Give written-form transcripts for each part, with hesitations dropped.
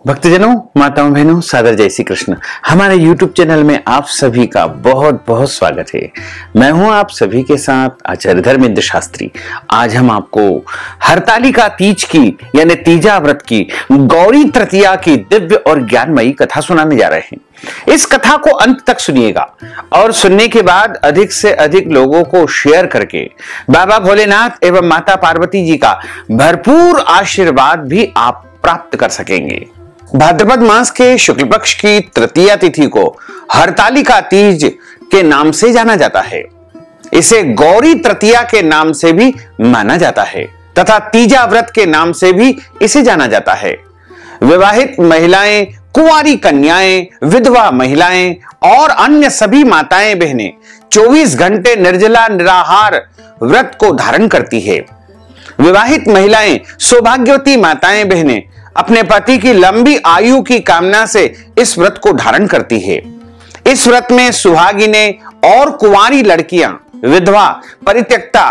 भक्तजनों, माताओं, बहनों, सादर जय श्री कृष्ण। हमारे YouTube चैनल में आप सभी का बहुत बहुत स्वागत है। मैं हूं आप सभी के साथ आचार्य धर्मेंद्र शास्त्री। आज हम आपको हरतालिका तीज की यानी तीजा व्रत की गौरी तृतीया की दिव्य और ज्ञानमयी कथा सुनाने जा रहे हैं। इस कथा को अंत तक सुनिएगा और सुनने के बाद अधिक से अधिक लोगों को शेयर करके बाबा भोलेनाथ एवं माता पार्वती जी का भरपूर आशीर्वाद भी आप प्राप्त कर सकेंगे। भाद्रपद मास के शुक्ल पक्ष की तृतीया तिथि को हरतालिका तीज के नाम से जाना जाता है। इसे गौरी तृतीया के नाम से भी माना जाता है तथा तीजा व्रत के नाम से भी इसे जाना जाता है। विवाहित महिलाएं, कुंवारी कन्याएं, विधवा महिलाएं और अन्य सभी माताएं बहनें 24 घंटे निर्जला निराहार व्रत को धारण करती है। विवाहित महिलाएं, सौभाग्यवती माताएं बहनें अपने पति की लंबी आयु की कामना से इस व्रत को धारण करती है। इस व्रत में सुहागिने और कुंवारी लड़कियां, विधवा, परित्यक्ता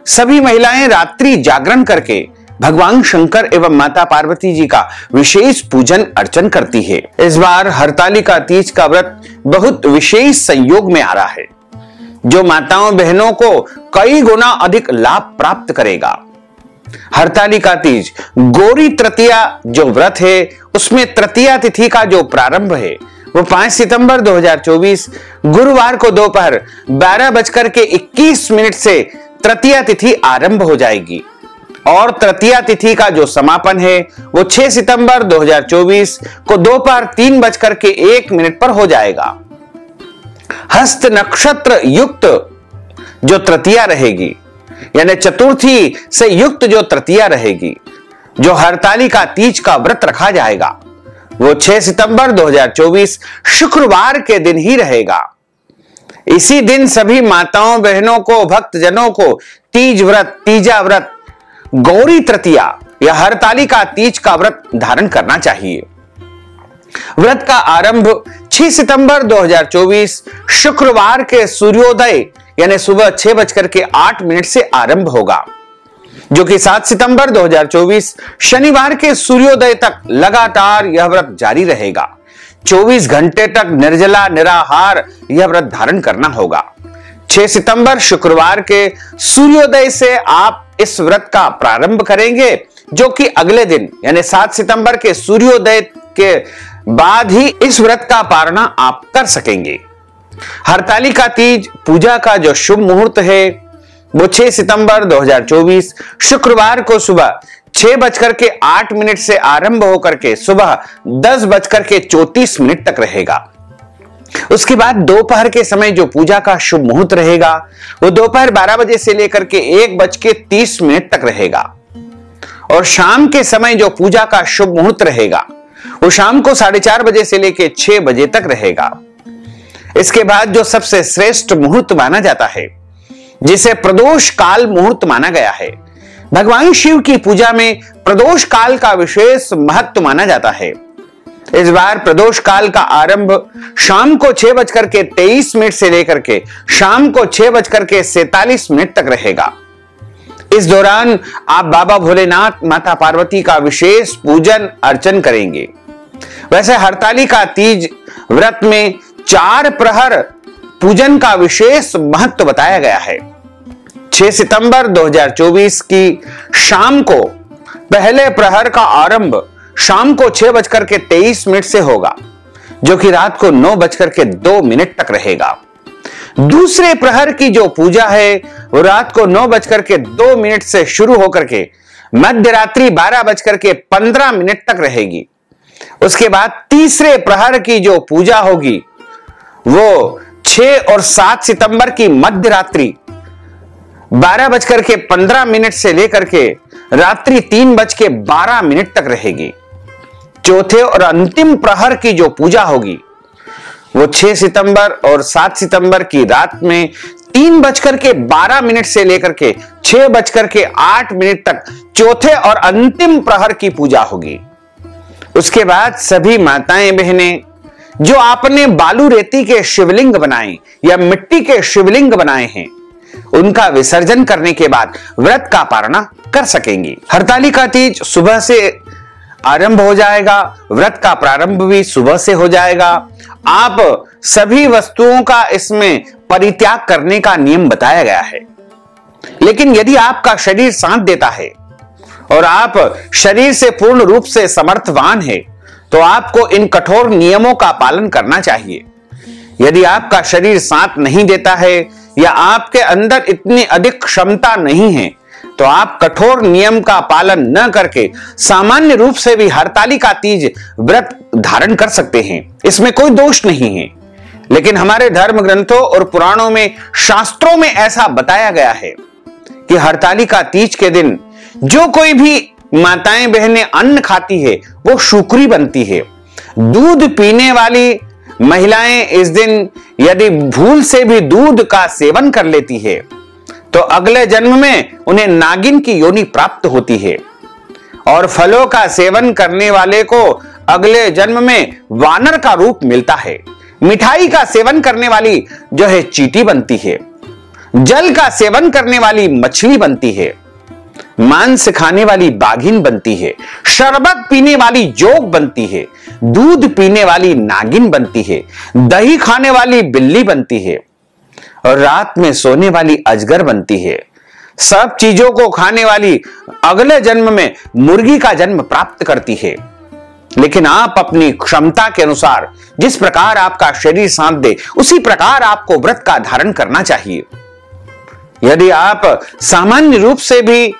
सभी महिलाएं रात्रि जागरण करके भगवान शंकर एवं माता पार्वती जी का विशेष पूजन अर्चन करती है। इस बार हरतालिका तीज का व्रत बहुत विशेष संयोग में आ रहा है, जो माताओं बहनों को कई गुना अधिक लाभ प्राप्त करेगा। हरतालिका तीज गौरी तृतीया जो व्रत है, उसमें तृतीया तिथि का जो प्रारंभ है वो 5 सितंबर 2024 गुरुवार को दोपहर 12:21 से तृतीया तिथि आरंभ हो जाएगी और तृतीया तिथि का जो समापन है वो 6 सितंबर 2024 को दोपहर 3:01 पर हो जाएगा। हस्त नक्षत्र युक्त जो तृतीया रहेगी यानी चतुर्थी से युक्त जो तृतीया रहेगी, जो हरतालिका तीज का व्रत रखा जाएगा, वो 6 सितंबर 2024 शुक्रवार के दिन ही रहेगा। इसी दिन सभी माताओं बहनों को, भक्तजनों को तीज व्रत, तीजा व्रत, गौरी तृतीया या हरतालिका तीज का व्रत धारण करना चाहिए। व्रत का आरंभ 6 सितंबर 2024 शुक्रवार के सूर्योदय यानी सुबह 6:08 से आरंभ होगा, जो कि 7 सितंबर 2024 शनिवार के सूर्योदय तक लगातार यह व्रत जारी रहेगा। 24 घंटे तक निर्जला निराहार यह व्रत धारण करना होगा। 6 सितंबर शुक्रवार के सूर्योदय से आप इस व्रत का प्रारंभ करेंगे, जो कि अगले दिन यानी 7 सितंबर के सूर्योदय के बाद ही इस व्रत का पारणा आप कर सकेंगे। हरतालिका तीज पूजा का जो शुभ मुहूर्त है वो 6 सितंबर 2024 शुक्रवार को सुबह 6:08 से आरंभ होकर के सुबह 10:34 तक रहेगा। उसके बाद दोपहर के समय जो पूजा का शुभ मुहूर्त रहेगा वो दोपहर 12 बजे से लेकर के 1:30 तक रहेगा और शाम के समय जो पूजा का शुभ मुहूर्त रहेगा वो शाम को 4:30 बजे से लेकर 6 बजे तक रहेगा। इसके बाद जो सबसे श्रेष्ठ मुहूर्त माना जाता है, जिसे प्रदोष काल मुहूर्त माना गया है, भगवान शिव की पूजा में प्रदोष काल का विशेष महत्व माना जाता है। इस बार प्रदोष काल का आरंभ शाम को 6:23 से लेकर के शाम को 6:47 तक रहेगा। इस दौरान आप बाबा भोलेनाथ, माता पार्वती का विशेष पूजन अर्चन करेंगे। वैसे हरतालिका तीज व्रत में 4 प्रहर पूजन का विशेष महत्व बताया गया है। 6 सितंबर 2024 की शाम को पहले प्रहर का आरंभ शाम को 6:23 से होगा, जो कि रात को 9:02 तक रहेगा। दूसरे प्रहर की जो पूजा है वो रात को 9:02 से शुरू होकर के मध्य रात्रि 12:15 तक रहेगी। उसके बाद तीसरे प्रहर की जो पूजा होगी वो 6 और 7 सितंबर की मध्य रात्रि 12:15 से लेकर के रात्रि 3:12 तक रहेगी। चौथे और अंतिम प्रहर की जो पूजा होगी वो 6 सितंबर और 7 सितंबर की रात में 3:12 से लेकर के 6:08 तक चौथे और अंतिम प्रहर की पूजा होगी। उसके बाद सभी माताएं बहनें जो आपने बालू रेती के शिवलिंग बनाए या मिट्टी के शिवलिंग बनाए हैं, उनका विसर्जन करने के बाद व्रत का पारणा कर सकेंगी। हरतालिका तीज सुबह से आरंभ हो जाएगा। व्रत का प्रारंभ भी सुबह से हो जाएगा। आप सभी वस्तुओं का इसमें परित्याग करने का नियम बताया गया है। लेकिन यदि आपका शरीर साथ देता है और आप शरीर से पूर्ण रूप से समर्थवान है तो आपको इन कठोर नियमों का पालन करना चाहिए। यदि आपका शरीर साथ नहीं देता है या आपके अंदर इतनी अधिक क्षमता नहीं है तो आप कठोर नियम का पालन न करके सामान्य रूप से भी हरतालिका तीज व्रत धारण कर सकते हैं। इसमें कोई दोष नहीं है। लेकिन हमारे धर्म ग्रंथों और पुराणों में, शास्त्रों में ऐसा बताया गया है कि हरतालिका तीज के दिन जो कोई भी माताएं बहनें अन्न खाती है वो शुक्री बनती है। दूध पीने वाली महिलाएं इस दिन यदि भूल से भी दूध का सेवन कर लेती है तो अगले जन्म में उन्हें नागिन की योनि प्राप्त होती है। और फलों का सेवन करने वाले को अगले जन्म में वानर का रूप मिलता है। मिठाई का सेवन करने वाली जो है चींटी बनती है। जल का सेवन करने वाली मछली बनती है। मांस खाने वाली बाघिन बनती है। शरबत पीने वाली जोग बनती है। दूध पीने वाली नागिन बनती है। दही खाने वाली बिल्ली बनती है और रात में सोने वाली अजगर बनती है। सब चीजों को खाने वाली अगले जन्म में मुर्गी का जन्म प्राप्त करती है। लेकिन आप अपनी क्षमता के अनुसार जिस प्रकार आपका शरीर साथ दे उसी प्रकार आपको व्रत का धारण करना चाहिए। यदि आप सामान्य रूप से भी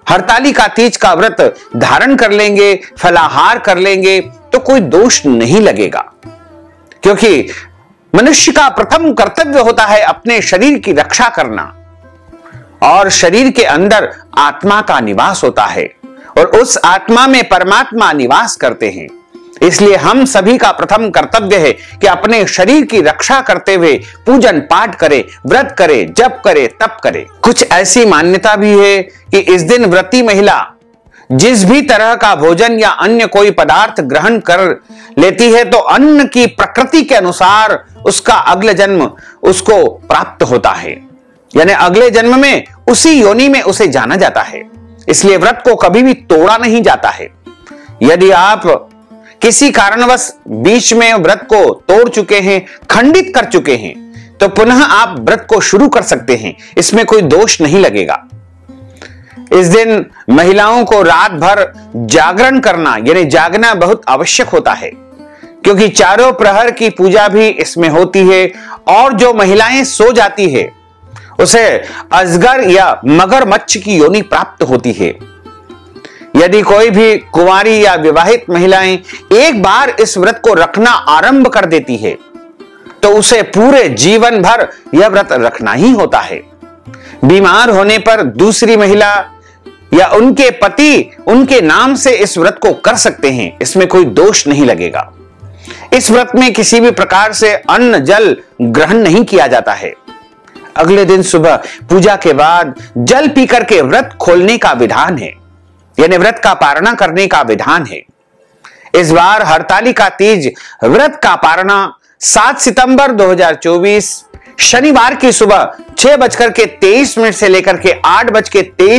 हरतालिका तीज का व्रत धारण कर लेंगे, फलाहार कर लेंगे तो कोई दोष नहीं लगेगा, क्योंकि मनुष्य का प्रथम कर्तव्य होता है अपने शरीर की रक्षा करना। और शरीर के अंदर आत्मा का निवास होता है और उस आत्मा में परमात्मा निवास करते हैं। इसलिए हम सभी का प्रथम कर्तव्य है कि अपने शरीर की रक्षा करते हुए पूजन पाठ करें, व्रत करें, जप करें, तप करें। कुछ ऐसी मान्यता भी है कि इस दिन व्रती महिला जिस भी तरह का भोजन या अन्य कोई पदार्थ ग्रहण कर लेती है तो अन्न की प्रकृति के अनुसार उसका अगले जन्म उसको प्राप्त होता है, यानी अगले जन्म में उसी योनि में उसे जाना जाता है। इसलिए व्रत को कभी भी तोड़ा नहीं जाता है। यदि आप किसी कारणवश बीच में व्रत को तोड़ चुके हैं, खंडित कर चुके हैं, तो पुनः आप व्रत को शुरू कर सकते हैं। इसमें कोई दोष नहीं लगेगा। इस दिन महिलाओं को रात भर जागरण करना यानी जागना बहुत आवश्यक होता है, क्योंकि चारों प्रहर की पूजा भी इसमें होती है। और जो महिलाएं सो जाती है उसे अजगर या मगरमच्छ की योनि प्राप्त होती है। यदि कोई भी कुंवारी या विवाहित महिलाएं एक बार इस व्रत को रखना आरंभ कर देती है तो उसे पूरे जीवन भर यह व्रत रखना ही होता है। बीमार होने पर दूसरी महिला या उनके पति उनके नाम से इस व्रत को कर सकते हैं। इसमें कोई दोष नहीं लगेगा। इस व्रत में किसी भी प्रकार से अन्न जल ग्रहण नहीं किया जाता है। अगले दिन सुबह पूजा के बाद जल पीकर के व्रत खोलने का विधान है, यानी व्रत का पारणा करने का विधान है। इस बार हरतालिका तीज व्रत का पारणा 7 सितंबर 2024 शनिवार की सुबह 6:23 से लेकर के 8:23